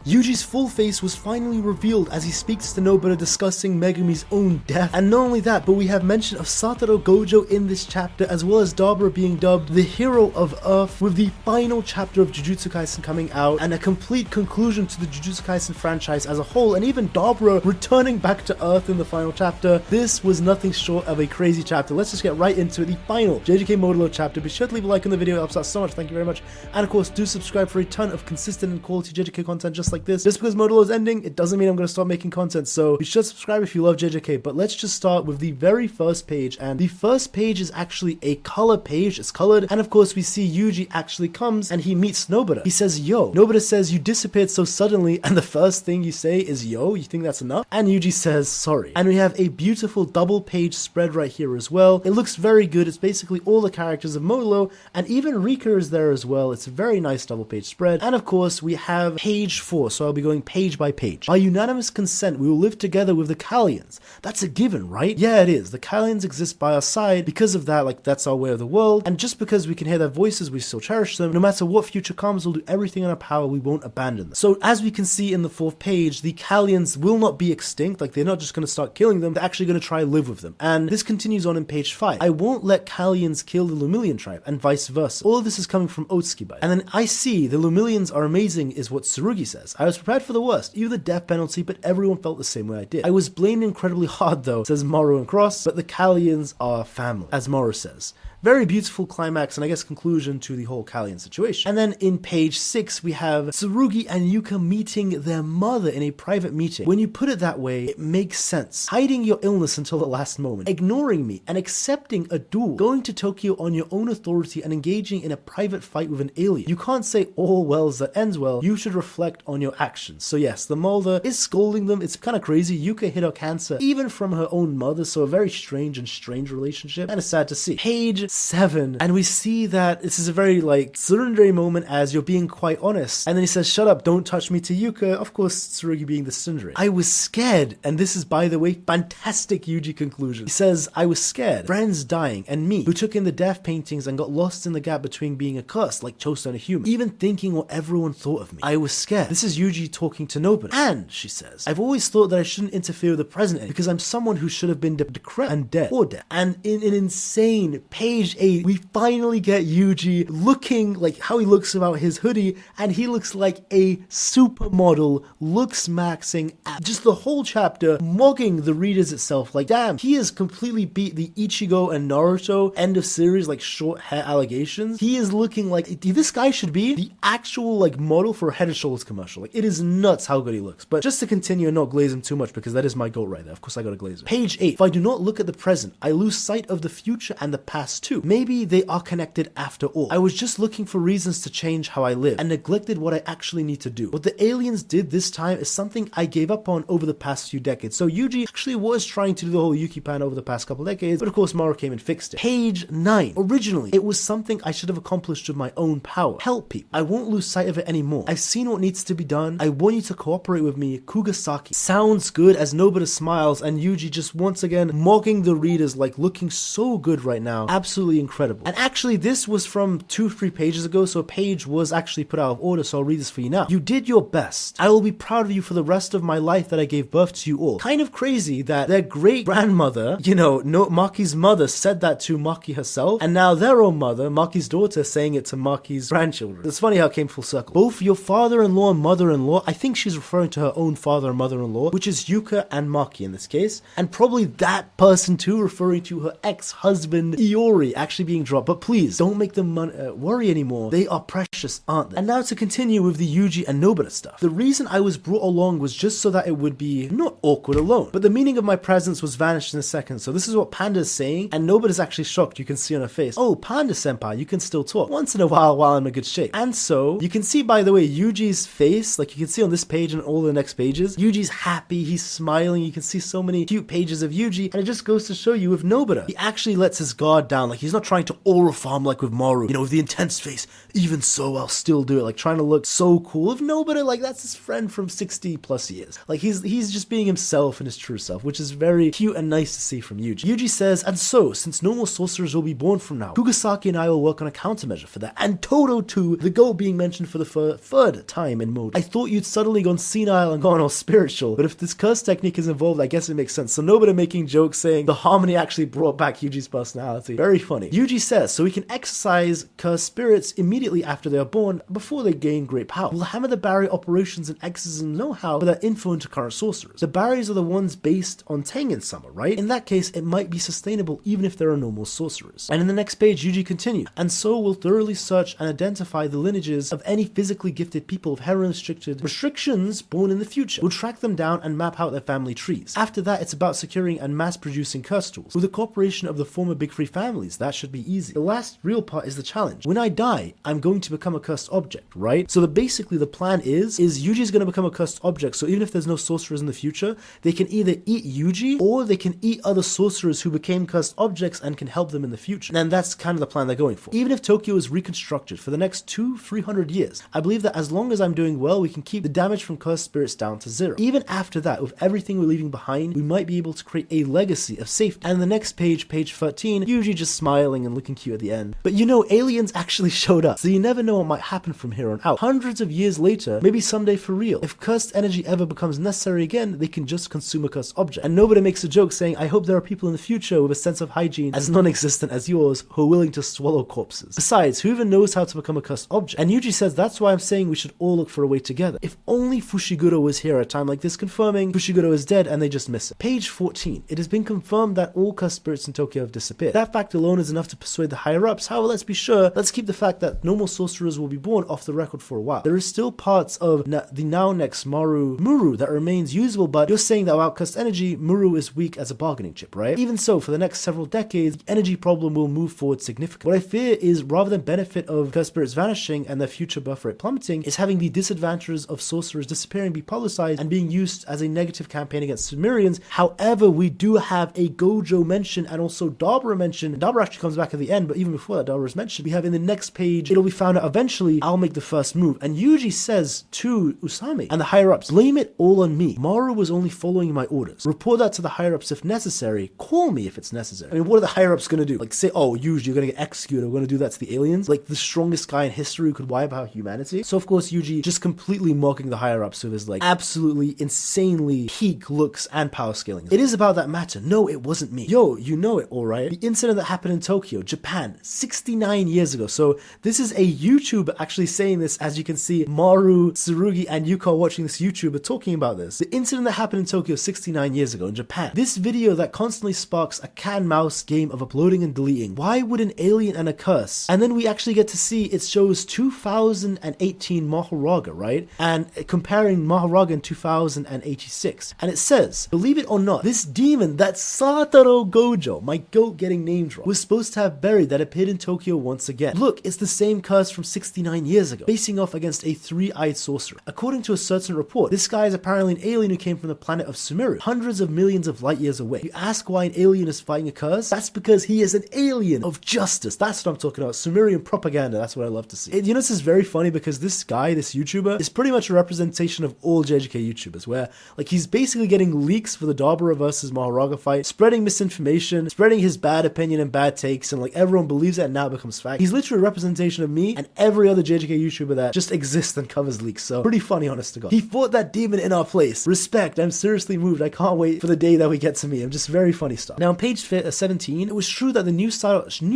Yuji's full face was finally revealed as he speaks to Nobara discussing Megumi's own death. And not only that, but we have mention of Satoru Gojo in this chapter, as well as Dabura being dubbed the hero of Earth, with the final chapter of Jujutsu Kaisen coming out, and a complete conclusion to the Jujutsu Kaisen franchise as a whole, and even Dabura returning back to Earth in the final chapter. This was nothing short of a crazy chapter. Let's just get right into it. The final JJK Modulo chapter. Be sure to leave a like on the video, it helps out so much, thank you very much. And of course, do subscribe for a ton of consistent and quality JJK content just like this. Just because Modulo is ending, it doesn't mean I'm going to stop making content, so be sure to subscribe if you love JJK. But let's just start with the very first page, and the first page is actually a color page. It's colored, and of course we see Yuji actually comes and he meets Nobara. He says, yo. Nobara says, you disappeared so suddenly, and the first thing you say is yo. You think that's enough? And Yuji says, sorry. And we have a beautiful double page spread right here as well. It looks very good. It's basically all the characters of Modulo, and even Rika is there as well. It's a very nice double page spread. And of course we have page 4, so I'll be going page by page. By unanimous consent, we will live together with the Kalyans. That's a given, right? Yeah, it is. The Kalyans exist by our side. Because of that, like, that's our way of the world, and just because we can hear their voices, we still cherish them. No matter what future comes, we'll do everything in our power. We won't abandon them. So as we can see in the 4th page, the Kalyans will not be extinct. Like, they're not just going to start killing them, they're actually going to try live with them. And this continues on in page 5. I won't let Kalyans kill the Lumillion tribe, and vice versa. All of this is coming from Otsuki. And then I see the Lumillions are amazing is what Tsurugi says. I was prepared for the worst, even the death penalty, but everyone felt the same way I did. I was blamed incredibly hard though, says Maru and Cross, but the Kalyans are family, as Maru says. Very beautiful climax and I guess conclusion to the whole Kalyan situation. And then in page 6 we have Tsurugi and Yuka meeting their mother in a private meeting. When you put it that way, it makes sense. Hiding your illness until the last moment, ignoring me and accepting a duel, going to Tokyo on your own authority and engaging in a private fight with an alien. You can't say all wells that ends well, you should reflect on your actions. So yes, the mother is scolding them. It's kind of crazy. Yuka hid her cancer even from her own mother, so a very strange relationship, and it's sad to see. Page 7, and we see that this is a very like tsundere moment as you're being quite honest, and then he says, shut up, don't touch me, to Yuka, of course Tsurugi being the tsundere. I was scared, and this is, by the way, fantastic Yuji conclusion. He says, I was scared, friends dying, and me, who took in the death paintings and got lost in the gap between being a curse like Choso and a human, even thinking what everyone thought of me. I was scared. This is Yuji talking to Nobara, and she says, I've always thought that I shouldn't interfere with the present because I'm someone who should have been decrepit and dead, or dead. And in an insane page 8, we finally get Yuji looking like how he looks about his hoodie, and he looks like a supermodel, looks maxing, just the whole chapter mugging the readers itself. Like, damn, he has completely beat the Ichigo and Naruto end of series like short hair allegations. He is looking like this guy should be the actual like model for a Head & Shoulders commercial. Like, it is nuts how good he looks. But just to continue and not glaze him too much, because that is my goal right there. Of course I gotta glaze him. Page 8. If I do not look at the present, I lose sight of the future and the past too. Maybe they are connected after all. I was just looking for reasons to change how I live and neglected what I actually need to do. What the aliens did this time is something I gave up on over the past few decades. So Yuji actually was trying to do the whole Yuki pan over the past couple decades, but of course Maru came and fixed it. Page 9. Originally, it was something I should have accomplished with my own power. Help people. I won't lose sight of it anymore. I've seen what needs to be done. I want you to cooperate with me, Kugasaki. Sounds good as Nobara smiles, and Yuji just once again mocking the readers, like looking so good right now. Absolutely incredible. And actually this was from 2-3 pages ago, so a page was actually put out of order, so I'll read this for you now. You did your best. I will be proud of you for the rest of my life that I gave birth to you all. Kind of crazy that their great grandmother, you know, Maki's mother said that to Maki herself, and now their own mother, Maki's daughter, saying it to Maki's grandchildren. It's funny how it came full circle. Both your father-in-law and mother-in-law, I think she's referring to her own father and mother-in-law, which is Yuka and Maki in this case, and probably that person too referring to her ex-husband Iori actually being dropped. But please don't make them worry anymore. They are precious, aren't they? And now to continue with the Yuji and Nobara stuff. The reason I was brought along was just so that it would be not awkward alone, but the meaning of my presence was vanished in a second. So this is what Panda is saying, and Nobara's actually shocked. You can see on her face, oh, Panda senpai, you can still talk once in a while I'm in good shape. And so you can see, by the way, Yuji's face, like you can see on this page and all the next pages, Yuji's happy, he's smiling, you can see so many cute pages of Yuji, and it just goes to show you with Nobara, he actually lets his guard down. Like, he's not trying to aura farm like with Maru, you know, with the intense face. Even so, I'll still do it. Like, trying to look so cool. If nobody, like, that's his friend from 60 plus years. Like, he's just being himself and his true self, which is very cute and nice to see from Yuji. Yuji says, and so, since no more sorcerers will be born from now, Kugasaki and I will work on a countermeasure for that. And Todo too, the goat being mentioned for the third time in mode. I thought you'd suddenly gone senile and gone all spiritual, but if this curse technique is involved, I guess it makes sense. So nobody making jokes saying the harmony actually brought back Yuji's personality. Very funny. Yuji says, so we can exercise cursed spirits immediately after they are born, before they gain great power. We'll hammer the barrier operations and exorcism know-how for their info into current sorcerers. The barriers are the ones based on Tengen-sama, right? In that case, it might be sustainable even if there are no more sorcerers. And in the next page, Yuji continues, and so we'll thoroughly search and identify the lineages of any physically gifted people of heron-restricted restrictions born in the future. We'll track them down and map out their family trees. After that, it's about securing and mass-producing curse tools. With the cooperation of the former Big Three families, that should be easy. The last real part is the challenge. When I die, I'm going to become a cursed object, right? So basically the plan is Yuji's going to become a cursed object, so even if there's no sorcerers in the future, they can either eat Yuji, or they can eat other sorcerers who became cursed objects and can help them in the future. And that's kind of the plan they're going for. Even if Tokyo is reconstructed for the next 200-300 years, I believe that as long as I'm doing well, we can keep the damage from cursed spirits down to 0. Even after that, with everything we're leaving behind, we might be able to create a legacy of safety. And the next page, page 13, Yuji just smiling and looking cute at the end. But you know, aliens actually showed up, so you never know what might happen from here on out. Hundreds of years later, maybe someday for real, if cursed energy ever becomes necessary again, they can just consume a cursed object. And nobody makes a joke saying, I hope there are people in the future with a sense of hygiene as non-existent as yours who are willing to swallow corpses. Besides, who even knows how to become a cursed object? And Yuji says that's why I'm saying we should all look for a way together. If only Fushiguro was here at a time like this, confirming Fushiguro is dead and they just miss it. Page 14. It has been confirmed that all cursed spirits in Tokyo have disappeared. That fact alone is enough to persuade the higher-ups. However, let's be sure, let's keep the fact that no more sorcerers will be born off the record for a while. There is still parts of the now next Muru that remains usable, but you're saying that without cursed energy, Muru is weak as a bargaining chip, right? Even so, for the next several decades, the energy problem will move forward significantly. What I fear is, rather than benefit of cursed spirits vanishing and their future birth rate plummeting, is having the disadvantages of sorcerers disappearing be publicized and being used as a negative campaign against Sumerians. However, we do have a Gojo mention and also Dabura mention. Dabura actually comes back at the end, but even before that, Dabura is mentioned. We have in the next page, it'll be found out eventually I'll make the first move. And Yuji says to Usami and the higher-ups, blame it all on me. Maru was only following my orders. Report that to the higher-ups if necessary. Call me if it's necessary. I mean, what are the higher-ups going to do? Like say, oh, Yuji, you're going to get executed. We're going to do that to the aliens? Like the strongest guy in history who could wipe out humanity? So of course, Yuji just completely mocking the higher-ups with his like absolutely insanely peak looks and power scaling. It is about that matter. No, it wasn't me. Yo, you know it, alright? The incident that happened in Tokyo, Japan, 69 years ago. So this is a YouTuber actually saying this. As you can see, Maru, Tsurugi, and Yuka are watching this YouTuber talking about this. The incident that happened in Tokyo 69 years ago in Japan. This video that constantly sparks a cat-and-mouse game of uploading and deleting. Why would an alien and a curse? And then we actually get to see it shows 2018 Mahoraga, right? And comparing Mahoraga in 2086. And it says, believe it or not, this demon, that Satoru Gojo, my goat getting name dropped, was supposed to have buried that appeared in Tokyo once again. Look, it's the same curse from 69 years ago, facing off against a three-eyed sorcerer. According to a certain report, this guy is apparently an alien who came from the planet of Sumeru, hundreds of millions of light years away. You ask why an alien is fighting a curse? That's because he is an alien of justice. That's what I'm talking about. Sumerian propaganda. That's what I love to see. You know, this is very funny because this guy, this YouTuber, is pretty much a representation of all JJK YouTubers, where like he's basically getting leaks for the Dabura versus Mahoraga fight, spreading misinformation, spreading his bad opinion and bad takes, and like everyone believes that and now it becomes fact. He's literally a representation of me and every other JJK YouTuber that just exists and covers leaks. So pretty funny, honest to God. He fought that demon in our place. Respect. I'm seriously moved. I can't wait for the day that we get to meet him. Just very funny stuff. Now on page 17, it was true that the new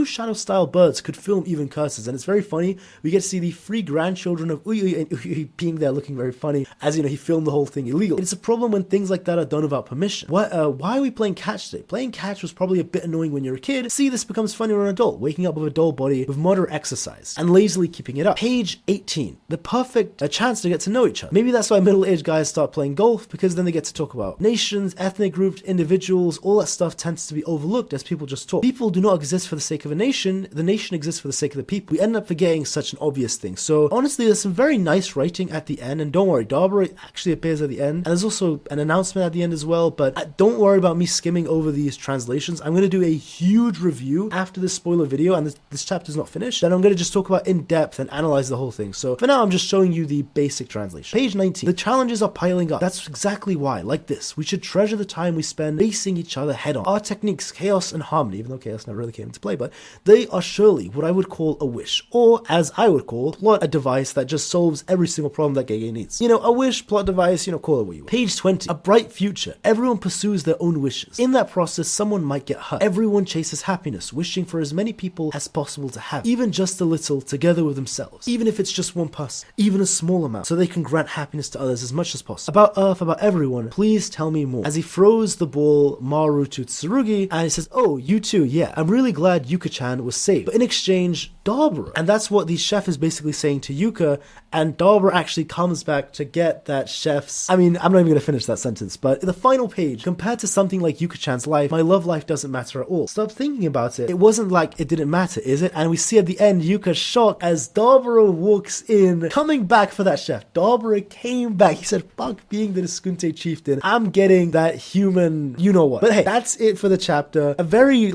shadow style birds could film even curses, and it's very funny. We get to see the three grandchildren of Uy and Uy being there looking very funny, as you know, he filmed the whole thing illegal. It's a problem when things like that are done without permission. Why are we playing catch today? Playing catch was probably a bit annoying when you're a kid. See, this becomes funny when you're an adult, waking up with a dull body with moderate exercise and lazily keeping it up. Page 18, the perfect chance to get to know each other. Maybe that's why middle-aged guys start playing golf, because then they get to talk about nations, ethnic groups, individuals. All that stuff tends to be overlooked as people just talk. People do not exist for the sake of a nation. The nation exists for the sake of the people. We end up forgetting such an obvious thing. So honestly, there's some very nice writing at the end, and don't worry, Dabura actually appears at the end, and there's also an announcement at the end as well, but don't worry about me skimming over these translations. I'm going to do a huge review review after this spoiler video, and this chapter's not finished, then I'm going to just talk about in depth and analyze the whole thing. So for now, I'm just showing you the basic translation. Page 19. The challenges are piling up. That's exactly why. Like this, we should treasure the time we spend facing each other head on. Our techniques, chaos and harmony, even though chaos never really came into play, but they are surely what I would call a wish, or as I would call, plot a device that just solves every single problem that Gege needs. You know, a wish, plot device, you know, call it what you will. Page 20. A bright future. Everyone pursues their own wishes. In that process, someone might get hurt. Everyone chases happiness, wishing for as many people as possible to have, even just a little, together with themselves. Even if it's just one person, even a small amount, so they can grant happiness to others as much as possible. About Earth, about everyone, please tell me more. As he throws the ball Maru to Tsurugi, and he says, oh, you too, yeah, I'm really glad Yuka-chan was saved. But in exchange, Dabura. And that's what the chef is basically saying to Yuka, and Dabura actually comes back to get that chef's... I mean, I'm not even going to finish that sentence, but the final page, compared to something like Yuka-chan's life, my love life doesn't matter at all. Stop thinking about it. It wasn't like it didn't matter, is it? And we see at the end, Yuka shocked as Dabura walks in, coming back for that chef. Dabura came back. He said, fuck being the Diskunte chieftain. I'm getting that human, you know what. But hey, that's it for the chapter. A very,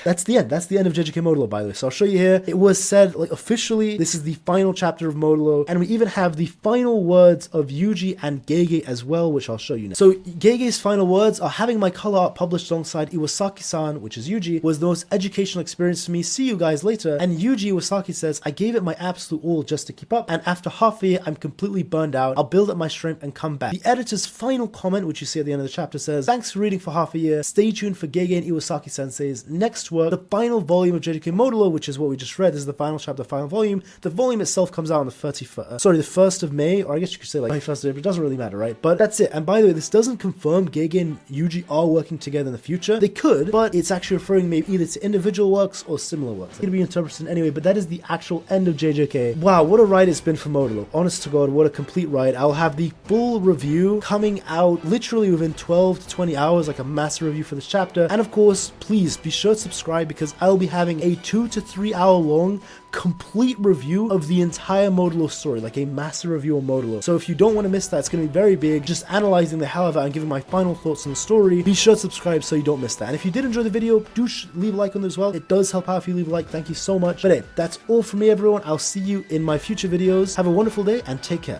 that's the end. That's the end of JJK Modulo, by the way. So I'll show you here. It was said, officially, this is the final chapter of Modulo, and we even have the final words of Yuji and Gege as well, which I'll show you now. So Gege's final words are, having my color art published alongside Iwasaki-san, which is Yuji, was the most educational experience for me. See you guys later. And Yuji Iwasaki says, I gave it my absolute all just to keep up, and after half a year, I'm completely burned out. I'll build up my strength and come back. The editor's final comment, which you see at the end of the chapter, says, thanks for reading for half a year. Stay tuned for Gege and Iwasaki-sensei's next work, the final volume of JJK Modulo, which is what we just read. This is the final chapter, final volume. The volume itself comes out on the 1st of May, or I guess you could say 21st of April. It doesn't really matter, right? But that's it. And by the way, this doesn't confirm Gege and Yuji are working together in the future. They could, but it's actually referring maybe either to individual works or similar works. It could be interpreted anyway, but that is the actual end of JJK. Wow, what a ride it's been for Modulo. Honest to God, what a complete ride. I'll have the full review coming out literally within 12 to 20 hours, like a massive review for this chapter. And of course, please be sure to subscribe, because I'll be having a 2 to 3 hour long complete review of the entire Modulo story, like a massive review on Modulo. So if you don't want to miss that, it's going to be very big, just analyzing the hell of it and giving my final thoughts on the story. Be sure to subscribe so you don't miss that. And if you did enjoy the video, do leave a like on it as well. It does help out if you leave a like. Thank you so much. But hey, that's all from me, everyone. I'll see you in my future videos. Have a wonderful day and take care.